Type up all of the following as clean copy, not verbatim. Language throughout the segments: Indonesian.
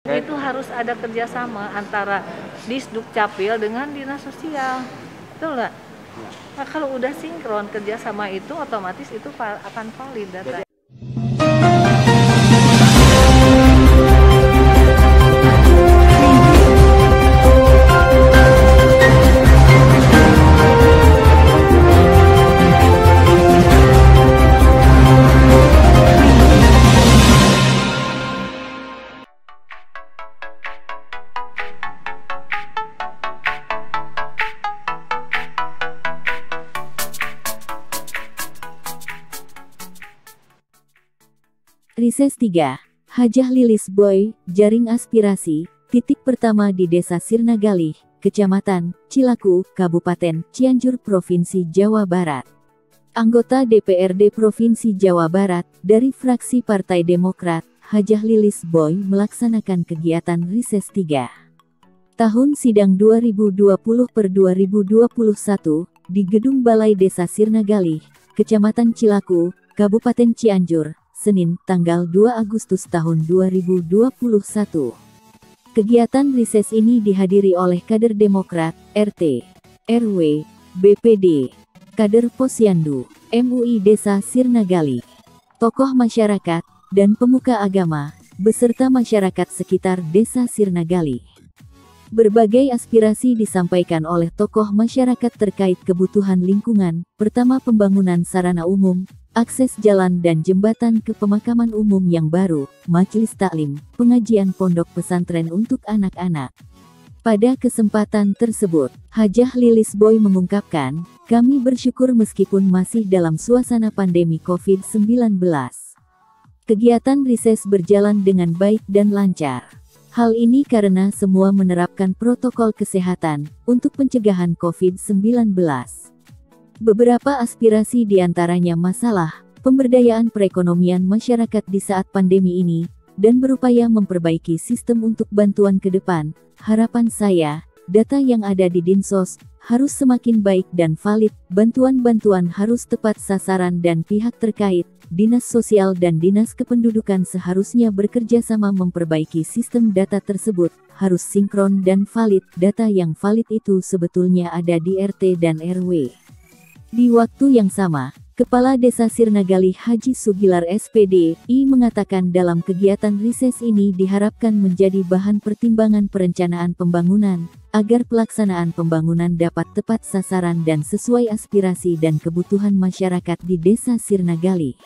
Itu harus ada kerjasama antara Disduk Capil dengan Dinas Sosial, betul nggak? Nah, kalau udah sinkron kerjasama itu otomatis itu akan valid data. Rises 3. Hajah Lilis Boy, Jaring Aspirasi, titik pertama di Desa Sirna Galih, Kecamatan Cilaku, Kabupaten Cianjur, Provinsi Jawa Barat. Anggota DPRD Provinsi Jawa Barat, dari fraksi Partai Demokrat, Hajah Lilis Boy melaksanakan kegiatan Rises 3. Tahun sidang 2020/2021, di Gedung Balai Desa Sirna Galih, Kecamatan Cilaku, Kabupaten Cianjur, Senin, tanggal 2 Agustus tahun 2021. Kegiatan rises ini dihadiri oleh kader Demokrat, RT, RW, BPD, kader Posyandu, MUI Desa Sirna Galih, tokoh masyarakat, dan pemuka agama, beserta masyarakat sekitar Desa Sirna Galih. Berbagai aspirasi disampaikan oleh tokoh masyarakat terkait kebutuhan lingkungan, pertama pembangunan sarana umum, akses jalan dan jembatan ke pemakaman umum yang baru, majelis taklim, pengajian pondok pesantren untuk anak-anak. Pada kesempatan tersebut, Hajah Lilis Boy mengungkapkan, kami bersyukur meskipun masih dalam suasana pandemi COVID-19. Kegiatan rises berjalan dengan baik dan lancar. Hal ini karena semua menerapkan protokol kesehatan untuk pencegahan COVID-19. Beberapa aspirasi diantaranya masalah pemberdayaan perekonomian masyarakat di saat pandemi ini, dan berupaya memperbaiki sistem untuk bantuan ke depan. Harapan saya, data yang ada di Dinsos harus semakin baik dan valid, bantuan-bantuan harus tepat sasaran dan pihak terkait, Dinas Sosial dan Dinas Kependudukan seharusnya bekerja sama memperbaiki sistem data tersebut, harus sinkron dan valid. Data yang valid itu sebetulnya ada di RT dan RW. Di waktu yang sama, Kepala Desa Sirna Galih Haji Sugilar SPDI mengatakan dalam kegiatan rises ini diharapkan menjadi bahan pertimbangan perencanaan pembangunan, agar pelaksanaan pembangunan dapat tepat sasaran dan sesuai aspirasi dan kebutuhan masyarakat di Desa Sirna Galih.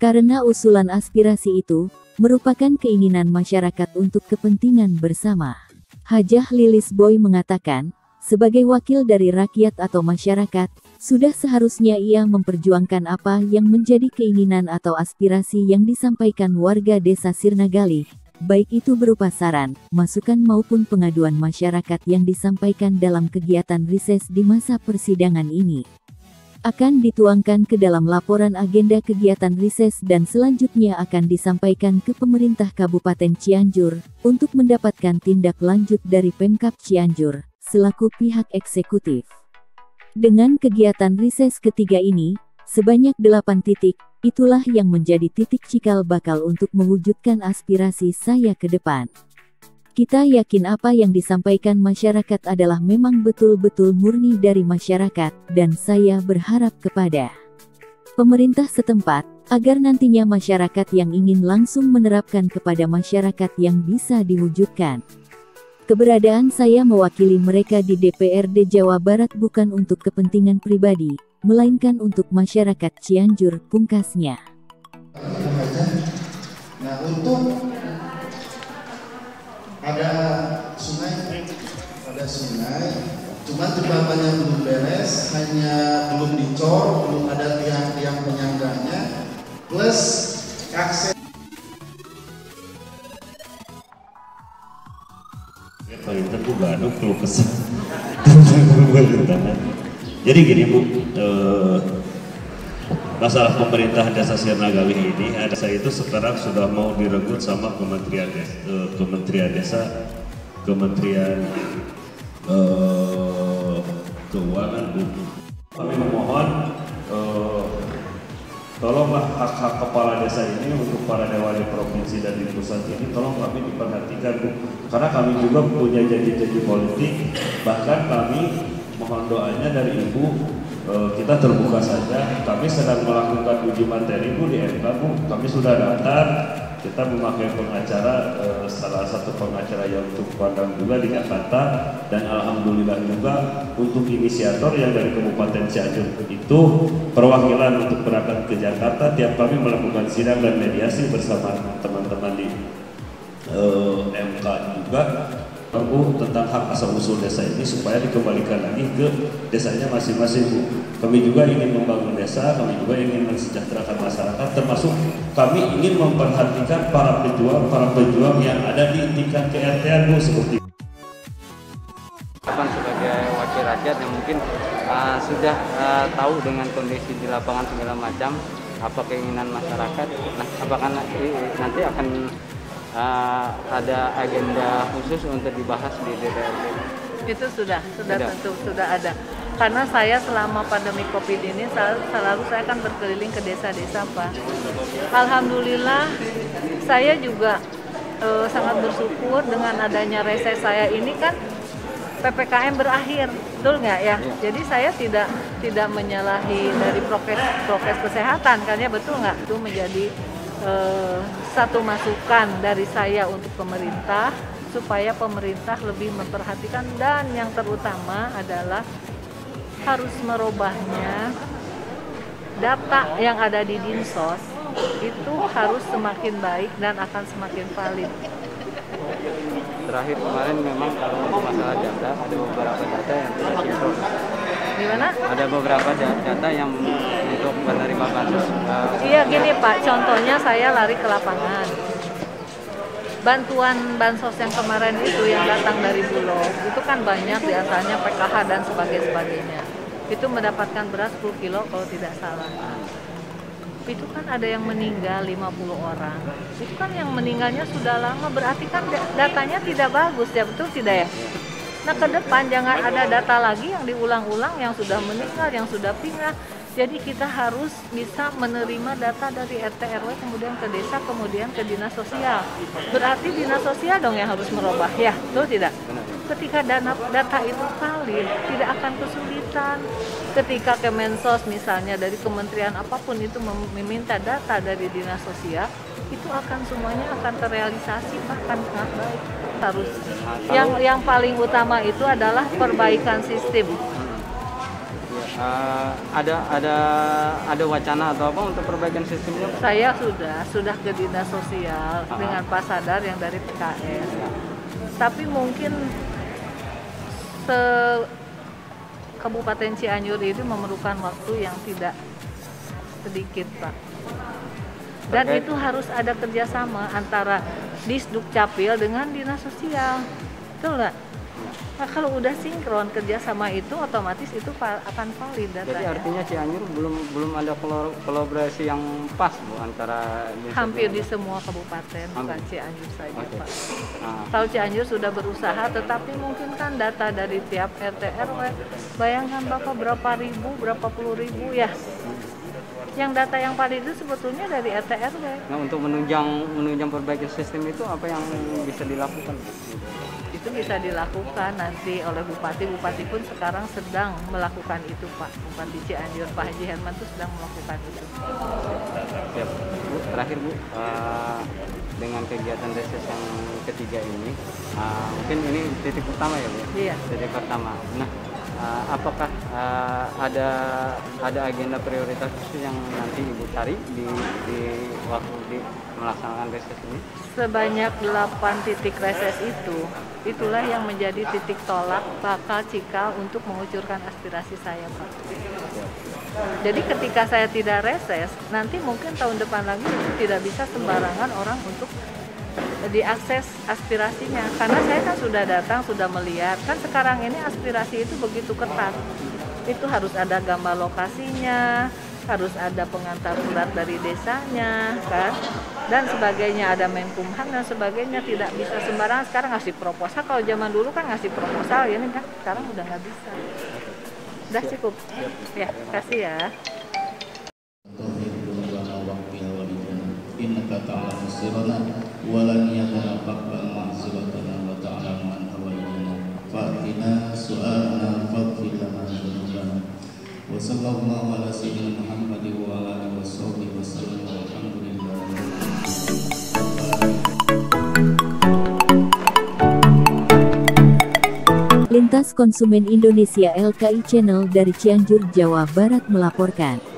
Karena usulan aspirasi itu merupakan keinginan masyarakat untuk kepentingan bersama. Hajah Lilis Boy mengatakan, sebagai wakil dari rakyat atau masyarakat, sudah seharusnya ia memperjuangkan apa yang menjadi keinginan atau aspirasi yang disampaikan warga Desa Sirna Galih, baik itu berupa saran, masukan maupun pengaduan masyarakat yang disampaikan dalam kegiatan rises di masa persidangan ini. Akan dituangkan ke dalam laporan agenda kegiatan rises dan selanjutnya akan disampaikan ke pemerintah Kabupaten Cianjur, untuk mendapatkan tindak lanjut dari Pemkab Cianjur, selaku pihak eksekutif. Dengan kegiatan rises ketiga ini, sebanyak 8 titik, itulah yang menjadi titik cikal bakal untuk mewujudkan aspirasi saya ke depan. Kita yakin apa yang disampaikan masyarakat adalah memang betul-betul murni dari masyarakat, dan saya berharap kepada pemerintah setempat, agar nantinya masyarakat yang ingin langsung menerapkan kepada masyarakat yang bisa diwujudkan. Keberadaan saya mewakili mereka di DPRD Jawa Barat bukan untuk kepentingan pribadi, melainkan untuk masyarakat Cianjur, pungkasnya. Nah, untuk ada sungai, cuma jembatannya belum beres, hanya belum dicor, belum ada tiang-tiang penyangganya, plus akses. Pemerintah juga ada keluh kesah. Jadi gini Bu, masalah pemerintah Desa Sirna Galih ini, saya itu sekarang sudah mau direnggut sama Kementerian Desa, Kementerian Keuangan Bu. Kami memohon tolonglah hak-hak kepala desa ini untuk para dewan di provinsi dan di pusat ini tolong kami diperhatikan Bu, karena kami juga punya janji-janji politik, bahkan kami mohon doanya dari Ibu, kita terbuka saja, kami sedang melakukan uji materi Bu di MK Bu, kami sudah daftar, kita memakai pengacara, salah satu pengacara yang cukup pandang juga di Jakarta, dan alhamdulillah juga untuk inisiator yang dari Kabupaten Cianjur itu perwakilan untuk berangkat ke Jakarta, tiap kami melakukan sidang dan mediasi bersama teman-teman di MK juga tentang hak asal usul desa ini supaya dikembalikan lagi ke desanya masing-masing Bu. Kami juga ingin membangun desa, kami juga ingin mensejahterakan masyarakat, termasuk kami ingin memperhatikan para pejuang yang ada di tingkat ke-RT-an Bu, seperti sebagai wakil rakyat yang mungkin sudah tahu dengan kondisi di lapangan segala macam, apa keinginan masyarakat. Nah, apakah nanti akan ada agenda khusus untuk dibahas di DPRD? Itu sudah tentu sudah ada. Karena saya selama pandemi Covid ini selalu saya kan berkeliling ke desa-desa Pak. Alhamdulillah saya juga sangat bersyukur dengan adanya reses saya ini kan PPKM berakhir, betul nggak ya? Jadi saya tidak menyalahi dari prokes kesehatan, kan ya, betul nggak? Itu menjadi satu masukan dari saya untuk pemerintah supaya pemerintah lebih memperhatikan, dan yang terutama adalah harus merubahnya data yang ada di Dinsos itu harus semakin baik dan akan semakin valid. Terakhir kemarin memang kalau untuk masalah data ada beberapa data yang tidak sinkron. Gimana? Ada beberapa data yang untuk penerima bansos. Iya gini Pak, contohnya saya lari ke lapangan. Bantuan bansos yang kemarin itu yang datang dari Bulog, itu kan banyak diantaranya PKH dan sebagainya. Itu mendapatkan beras 10 kilo kalau tidak salah. Itu kan ada yang meninggal 50 orang. Itu kan yang meninggalnya sudah lama, berarti kan datanya tidak bagus ya, betul tidak ya? Nah ke depan jangan ada data lagi yang diulang-ulang, yang sudah meninggal, yang sudah pindah. Jadi kita harus bisa menerima data dari RT RW, kemudian ke desa, kemudian ke dinas sosial. Berarti dinas sosial dong yang harus merubah, ya, betul tidak? Ketika data itu valid, tidak akan kesulitan. Ketika Kemensos misalnya dari kementerian apapun itu meminta data dari dinas sosial, itu akan semuanya akan terrealisasi, bahkan sangat baik. Harus. Yang paling utama itu adalah perbaikan sistem. Ada wacana atau apa untuk perbaikan sistemnya? Saya sudah ke dinas sosial dengan Pak Sadar yang dari PKS. Tapi mungkin Kabupaten Cianjur itu memerlukan waktu yang tidak sedikit Pak. Dan itu harus ada kerjasama antara Disduk Capil dengan dinas sosial, betul nggak? Nah, kalau udah sinkron kerjasama itu otomatis itu akan valid datanya. Jadi artinya Cianjur belum ada kolaborasi yang pas Bu antara hampir di semua kabupaten, bukan Cianjur saja Pak. Tahu Cianjur sudah berusaha, tetapi mungkin kan data dari tiap RT RW, bayangkan Bapak berapa ribu, berapa puluh ribu ya. Yang data yang valid itu sebetulnya dari RT RW. Nah, untuk menunjang perbaikan sistem itu apa yang bisa dilakukan? Itu bisa dilakukan nanti oleh bupati pun sekarang sedang melakukan itu Pak. Bupati Cianjur Pak Haji Herman itu sedang melakukan itu. Siap. Bu, terakhir Bu, dengan kegiatan reses yang ketiga ini, mungkin ini titik pertama ya Bu? Iya. Titik pertama. Nah, apakah ada agenda prioritas khusus yang nanti Ibu cari di waktu melaksanakan reses ini? Sebanyak 8 titik reses itulah yang menjadi titik tolak bakal Cikal untuk mengucurkan aspirasi saya Pak. Jadi ketika saya tidak reses, nanti mungkin tahun depan lagi tidak bisa sembarangan orang untuk diakses aspirasinya, karena saya kan sudah datang, sudah melihat kan sekarang ini aspirasi itu begitu ketat, itu harus ada gambar lokasinya, harus ada pengantar surat dari desanya kan, dan sebagainya, ada Menkumham dan sebagainya, tidak bisa sembarangan sekarang ngasih proposal. Kalau zaman dulu kan ngasih proposal, ini kan sekarang udah nggak bisa. Udah cukup ya, kasih ya. تقصيرنا ولن يتقبل معصيتنا وتعلم عن هوائجنا فأتنا سؤالنا فاغفر لنا ذنوبنا وصلى الله على سيدنا محمد وعلى آله وصحبه وسلم والحمد لله. Lintas Konsumen Indonesia LKI Channel dari Cianjur, Jawa Barat melaporkan.